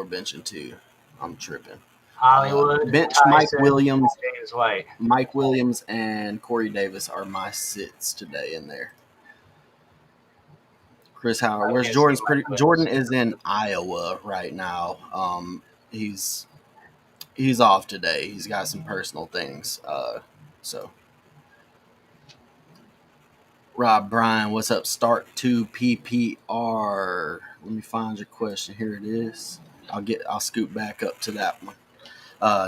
benching 2. I'm tripping. Hollywood, bench Tyson, Mike Williams, James White. Mike Williams, and Corey Davis are my sits today in there. Chris Howard, where's Jordan's? Jordan is in Iowa right now. He's off today. He's got some personal things. So. Rob Bryan, what's up? Start 2 PPR. Let me find your question. Here it is. I'll scoot back up to that one.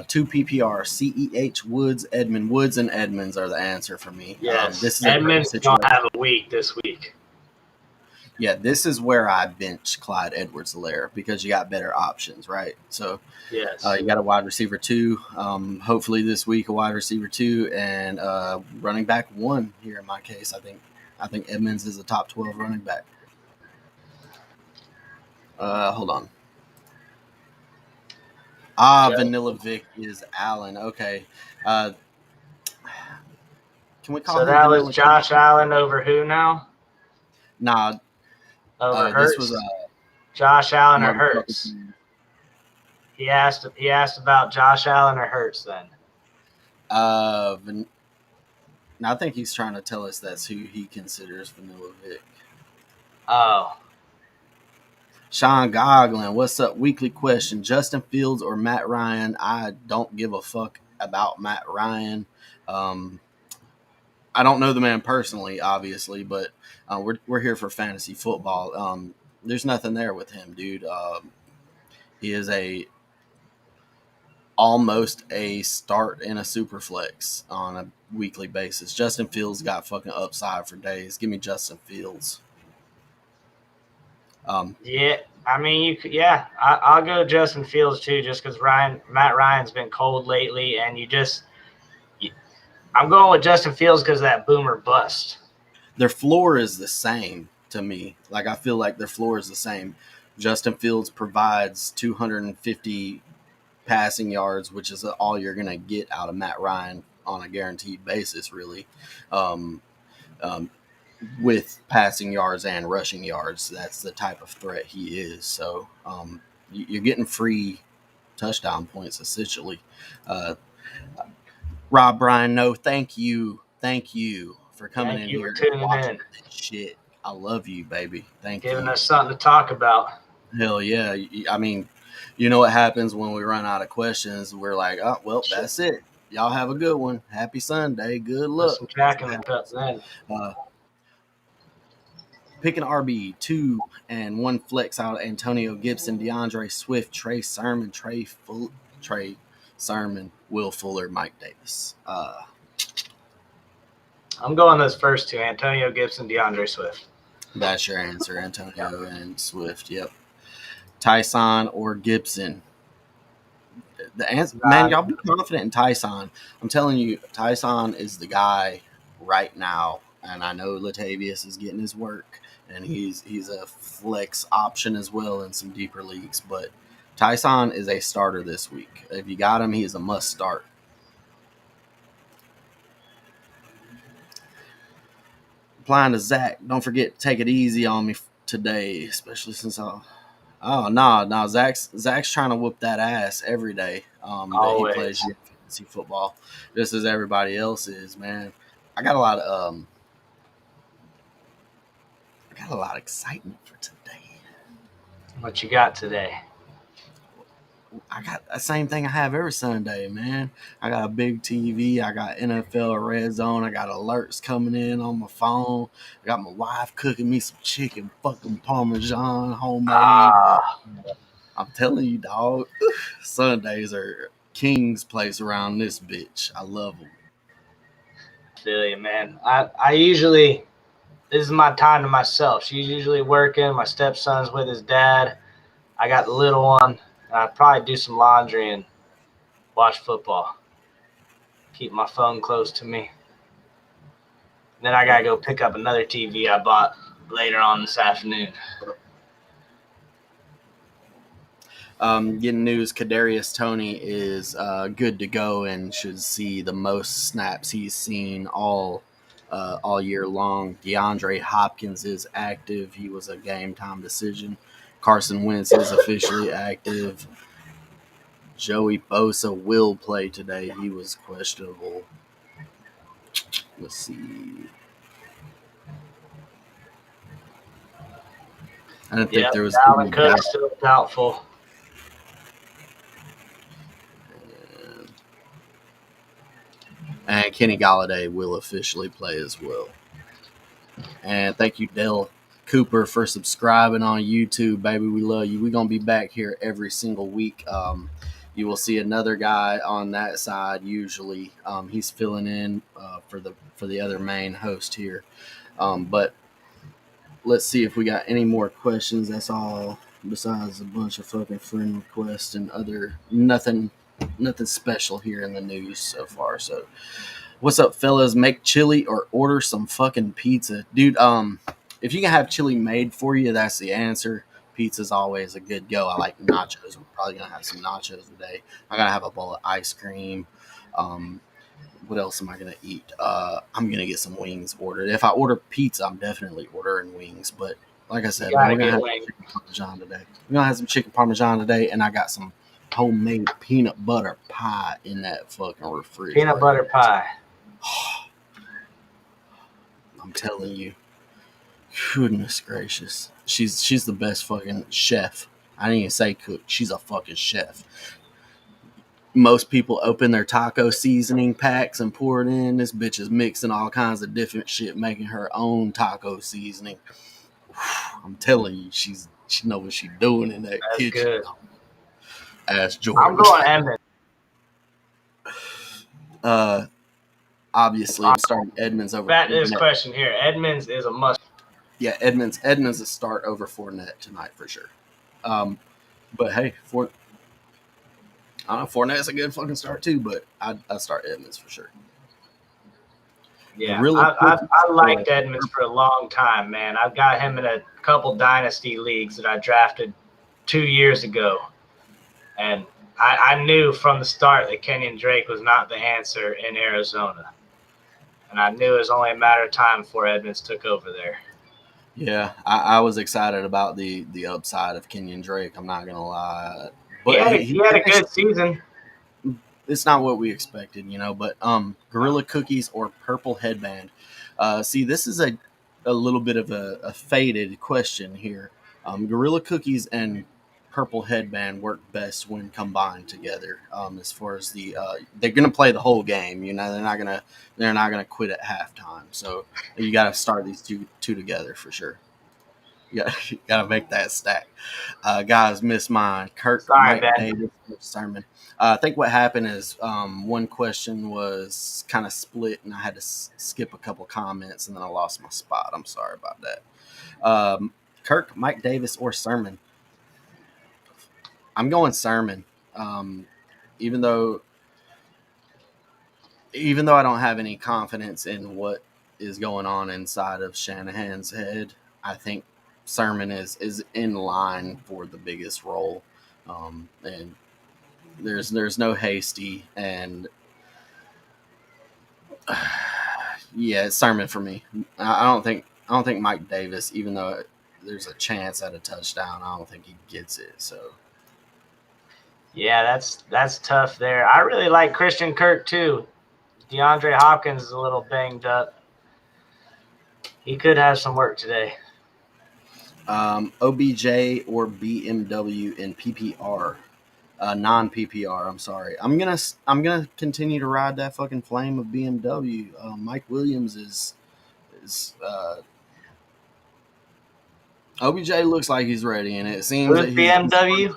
2 PPR. CEH Woods, Edmund. Woods and Edmonds are the answer for me. Yes. This is Edmonds don't have a week this week. Yeah, this is where I bench Clyde Edwards-Helaire because you got better options, right? So yes, you got a wide receiver 2. Hopefully this week a wide receiver 2 and running back 1 here in my case. I think Edmonds is a top 12 running back. Hold on. Vanilla Vic is Allen. Okay. Can we call him? So that was Josh Allen over who now? Nah. Over Hurts. This was Josh Allen or Hurts. He asked about Josh Allen or Hurts then. I think he's trying to tell us that's who he considers Vanilla Vic. Oh. Sean Goglin, what's up? Weekly question: Justin Fields or Matt Ryan? I don't give a fuck about Matt Ryan. I don't know the man personally, obviously, but we're here for fantasy football. There's nothing there with him, dude. He is almost a start in a super flex on a weekly basis. Justin Fields got fucking upside for days. Give me Justin Fields. Yeah, I mean, I'll go Justin Fields too, just because Matt Ryan's been cold lately, and I'm going with Justin Fields because of that boomer bust. Their floor is the same to me. Like, I feel like their floor is the same. Justin Fields provides 250 passing yards, which is all you're going to get out of Matt Ryan on a guaranteed basis, really. With passing yards and rushing yards, that's the type of threat he is. So you're getting free touchdown points, essentially. Rob Bryan, no, thank you for coming in here and watching this shit. I love you, baby. Thank you. Giving us something to talk about. Hell yeah. I mean, you know what happens when we run out of questions? We're like, oh, well, that's it. Y'all have a good one. Happy Sunday. Good luck. Some Jack in the cups then. Pick an RB, 2 and 1 flex out of Antonio Gibson, DeAndre Swift, Trey Sermon, Will Fuller, Mike Davis. I'm going those first 2, Antonio Gibson, DeAndre Swift. That's your answer, Antonio and Swift. Yep. Tyson or Gibson? The answer, man, y'all be confident in Tyson. I'm telling you, Tyson is the guy right now, and I know Latavius is getting his work, and he's a flex option as well in some deeper leagues. But Tyson is a starter this week. If you got him, he is a must start. Applying to Zach, don't forget to take it easy on me today, especially since Zach's trying to whoop that ass every day. That he plays fantasy football, just as everybody else is. Man, I got a lot of excitement for today. What you got today? I got the same thing I have every Sunday, man. I got a big TV. I got NFL Red Zone. I got alerts coming in on my phone. I got my wife cooking me some chicken fucking Parmesan homemade. I'm telling you, dog, Sundays are king's place around this bitch. I love them. I feel you, man. I usually this is my time to myself. She's usually working. My stepson's with his dad. I got the little one. I'd probably do some laundry and watch football. Keep my phone close to me. Then I gotta go pick up another TV I bought later on this afternoon. Getting news, Kadarius Toney is good to go and should see the most snaps he's seen all year long. DeAndre Hopkins is active. He was a game time decision. Carson Wentz is officially active. Joey Bosa will play today. He was questionable. Let's see. I didn't think there was Dalvin Cook still doubtful. And Kenny Golladay will officially play as well. And thank you, Dale Cooper, for subscribing on YouTube, baby. We love you. We're going to be back here every single week. You will see another guy on that side usually. He's filling in for the other main host here. But let's see if we got any more questions. That's all, besides a bunch of fucking friend requests and other nothing special here in the news so far. So what's up, fellas? Make chili or order some fucking pizza. Dude, if you can have chili made for you, that's the answer. Pizza's always a good go. I like nachos. We're probably going to have some nachos today. I got to have a bowl of ice cream. What else am I going to eat? I'm going to get some wings ordered. If I order pizza, I'm definitely ordering wings. But like I said, we're going to have chicken parmesan today. We're going to have some chicken parmesan today, and I got some homemade peanut butter pie in that fucking refrigerator. Peanut butter pie. I'm telling you. Goodness gracious. She's the best fucking chef. I didn't even say cook. She's a fucking chef. Most people open their taco seasoning packs and pour it in. This bitch is mixing all kinds of different shit, making her own taco seasoning. I'm telling you, she knows what she's doing in that kitchen. Good. Ask Jordan. I'm going Edmonds. Obviously, I'm starting Edmonds over. Back to this question here. Edmonds is a must. Yeah, Edmonds is a start over Fournette tonight for sure. But hey, I don't know, Fournette's a good fucking start too, but I'd start Edmonds for sure. Yeah, I liked Edmonds for a long time, man. I've got him in a couple dynasty leagues that I drafted 2 years ago. And I knew from the start that Kenyon Drake was not the answer in Arizona. And I knew it was only a matter of time before Edmonds took over there. Yeah, I was excited about the upside of Kenyon Drake. I'm not going to lie. But he had a good season. It's not what we expected, but Gorilla Cookies or Purple Headband. See, this is a little bit of a faded question here. Gorilla Cookies and Purple Headband work best when combined together. As far as they're gonna play the whole game. They're not gonna quit at halftime. So you got to start these two together for sure. You got to make that stack. Guys, miss mine. Kirk, Mike Davis, Sermon. I think what happened is one question was kind of split, and I had to skip a couple comments, and then I lost my spot. I'm sorry about that. Kirk, Mike Davis, or Sermon? I'm going Sermon. Even though I don't have any confidence in what is going on inside of Shanahan's head, I think Sermon is in line for the biggest role. And there's no hasty, and yeah, it's Sermon for me. I don't think Mike Davis, even though there's a chance at a touchdown, I don't think he gets it. So yeah, that's tough there. I really like Christian Kirk too. DeAndre Hopkins is a little banged up. He could have some work today. OBJ or BMW in PPR, non-PPR. I'm sorry. I'm gonna continue to ride that fucking flame of BMW. Mike Williams is OBJ looks like he's ready, and it seems that BMW.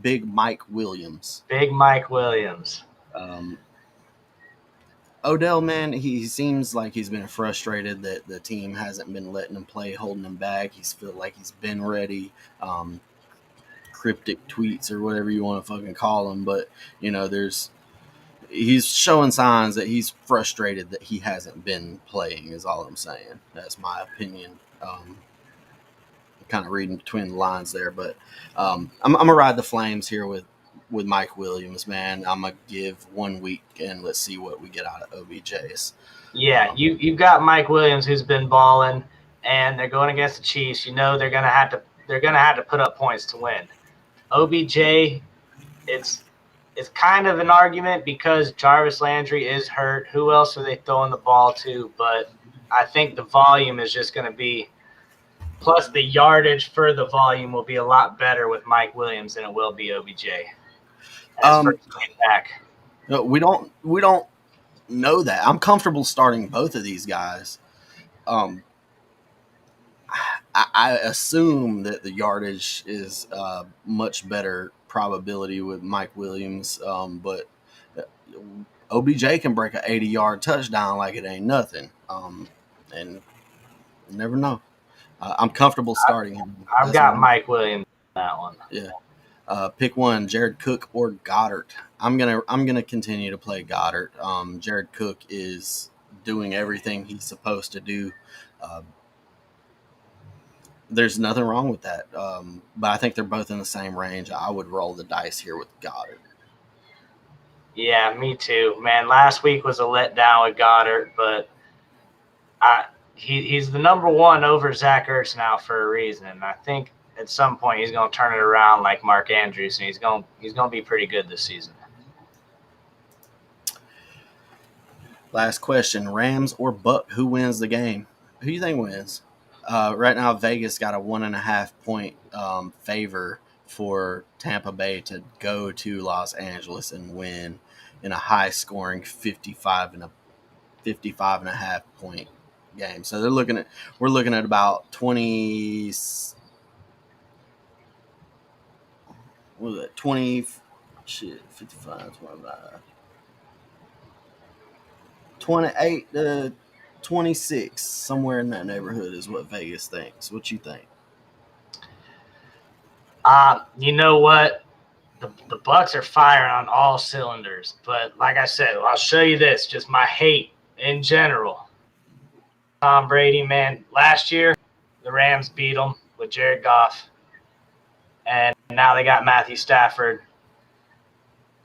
Big Mike Williams. Big Mike Williams. Odell, man, he seems like he's been frustrated that the team hasn't been letting him play, holding him back. He's feel like he's been ready. Cryptic tweets or whatever you want to fucking call them, but he's showing signs that he's frustrated that he hasn't been playing. Is all I'm saying. That's my opinion. Kind of reading between the lines there, but I'm gonna ride the Flames here with Mike Williams, man. I'm gonna give 1 week and let's see what we get out of OBJ's. Yeah, you've got Mike Williams who's been balling, and they're going against the Chiefs. You know they're gonna have to put up points to win. OBJ, it's kind of an argument because Jarvis Landry is hurt. Who else are they throwing the ball to? But I think the volume is just going to be, plus the yardage for the volume will be a lot better with Mike Williams than it will be OBJ. First game back. No, we don't know that. I'm comfortable starting both of these guys. I assume that the yardage is much better probability with Mike Williams, but OBJ can break an 80-yard touchdown like it ain't nothing, and you never know. I'm comfortable starting him. I've got Mike Williams in that one. Yeah. Pick one: Jared Cook or Goddard. I'm gonna continue to play Goddard. Jared Cook is doing everything he's supposed to do. There's nothing wrong with that, but I think they're both in the same range. I would roll the dice here with Goddard. Yeah, me too, man. Last week was a letdown with Goddard, but he's the number one over Zach Ertz now for a reason. I think at some point he's going to turn it around like Mark Andrews, and he's going to be pretty good this season. Last question: Rams or Buck? Who wins the game? Who do you think wins? Right now, Vegas got a 1.5 point favor for Tampa Bay to go to Los Angeles and win in a high scoring 55.5 point game. So we're looking at about 20. What was it? 20. Shit, 55, 25. 28 to 26, somewhere in that neighborhood is what Vegas thinks. What you think? You know what? The Bucks are firing on all cylinders, but like I said, I'll show you this. Just my hate in general. Tom Brady, man. Last year, the Rams beat them with Jared Goff, and now they got Matthew Stafford.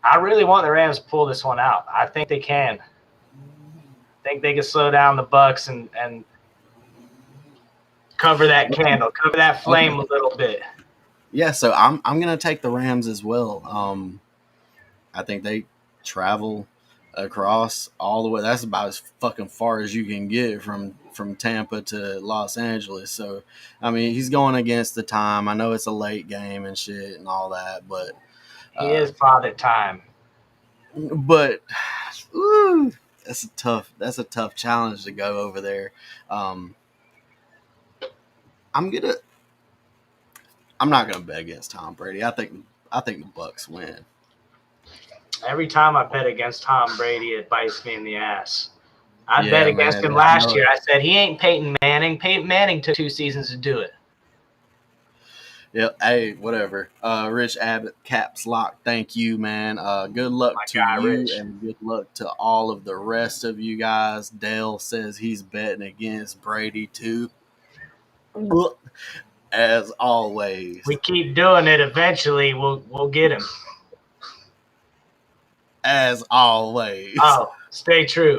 I really want the Rams to pull this one out. I think they can. I think they can slow down the Bucks and cover that candle, cover that flame a little bit. Yeah, so I'm gonna take the Rams as well. I think they travel across all the way. That's about as fucking far as you can get from Tampa to Los Angeles. So I mean, he's going against the time. I know it's a late game and shit and all that, but he is father time. But ooh, that's a tough challenge to go over there. I'm not gonna bet against Tom Brady. I think the Bucks win. Every time I bet against Tom Brady, it bites me in the ass. I bet against him last year. I said he ain't Peyton Manning. Peyton Manning took 2 seasons to do it. Yep. Hey, whatever. Rich Abbott, Caps Lock. Thank you, man. Good luck to you, Rich. And good luck to all of the rest of you guys. Dale says he's betting against Brady too. As always, we keep doing it. Eventually, we'll get him. As always. Oh, stay true.